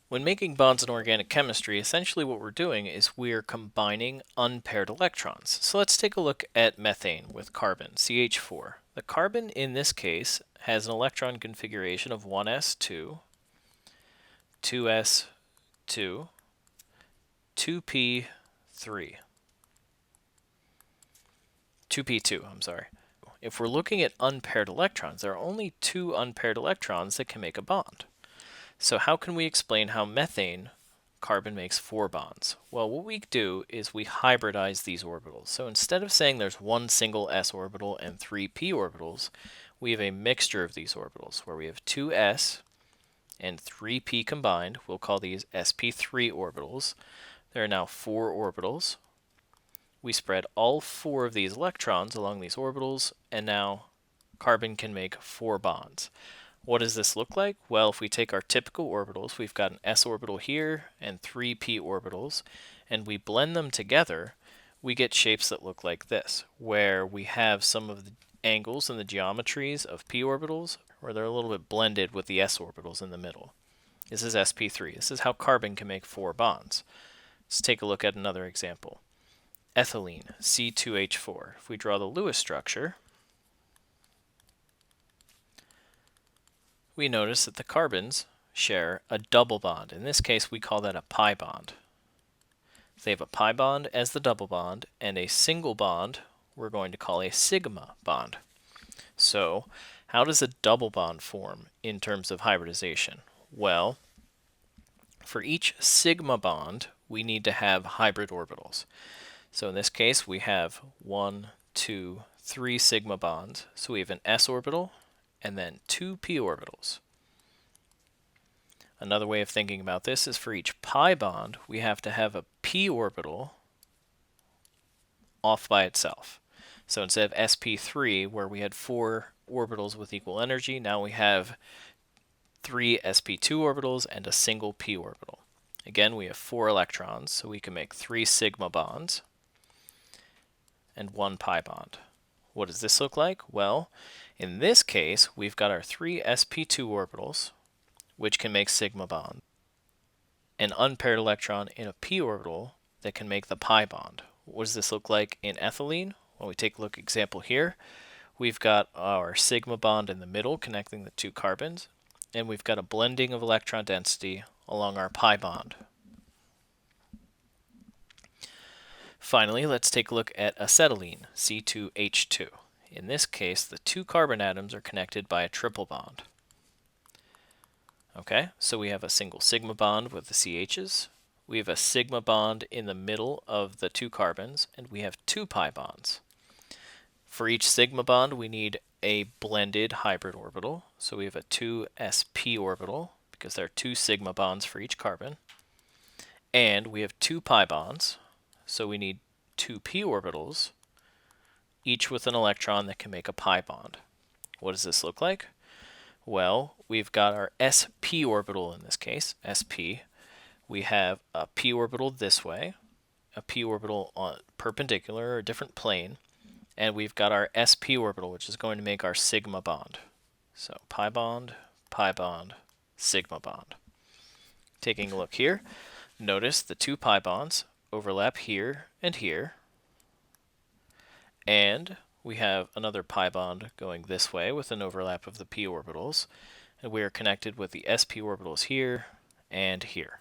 When making bonds in organic chemistry, essentially what we're doing is we're combining unpaired electrons. So let's take a look at methane with carbon, CH4. The carbon in this case has an electron configuration of 1s2, 2s2, 2p3. 2p2, I'm sorry. If we're looking at unpaired electrons, there are only two unpaired electrons that can make a bond. So how can we explain how methane carbon makes 4 bonds? Well, what we do is we hybridize these orbitals. So instead of saying there's one single s orbital and 3 p orbitals, we have a mixture of these orbitals where we have 2s and 3p combined. We'll call these sp3 orbitals. There are now 4 orbitals. We spread all 4 of these electrons along these orbitals, and now carbon can make 4 bonds. What does this look like? Well, if we take our typical orbitals, we've got an s orbital here and 3 p orbitals, and we blend them together, we get shapes that look like this, where we have some of the angles and the geometries of p orbitals, where they're a little bit blended with the s orbitals in the middle. This is sp3. This is how carbon can make 4 bonds. Let's take a look at another example. Ethylene, C2H4. If we draw the Lewis structure, we notice that the carbons share a double bond. In this case, we call that a pi bond. They have a pi bond as the double bond, and a single bond we're going to call a sigma bond. So, how does a double bond form in terms of hybridization? Well, for each sigma bond, we need to have hybrid orbitals. So in this case, we have 1, 2, 3 sigma bonds. So we have an s orbital and then 2 p orbitals. Another way of thinking about this is for each pi bond, we have to have a p orbital off by itself. So instead of sp3, where we had 4 orbitals with equal energy, now we have 3 sp2 orbitals and a single p orbital. Again, we have 4 electrons, so we can make 3 sigma bonds and 1 pi bond. What does this look like? Well, in this case, we've got our 3 sp2 orbitals, which can make sigma bonds, an unpaired electron in a p orbital that can make the pi bond. What does this look like in ethylene? Well, we take a look at example here. We've got our sigma bond in the middle connecting the 2 carbons, and we've got a blending of electron density along our pi bond. Finally, let's take a look at acetylene, C2H2. In this case, the 2 carbon atoms are connected by a triple bond. Okay, so we have a single sigma bond with the CHs. We have a sigma bond in the middle of the 2 carbons, and we have 2 pi bonds. For each sigma bond, we need a blended hybrid orbital. So we have a 2sp orbital, because there are 2 sigma bonds for each carbon. And we have 2 pi bonds, so we need 2 p orbitals, each with an electron that can make a pi bond. What does this look like? Well, we've got our sp orbital in this case, sp. We have a p orbital this way, a p orbital on perpendicular or a different plane, and we've got our sp orbital, which is going to make our sigma bond. So pi bond, sigma bond. Taking a look here, notice the 2 pi bonds overlap here and here, and we have another pi bond going this way with an overlap of the p orbitals, and we are connected with the sp orbitals here and here.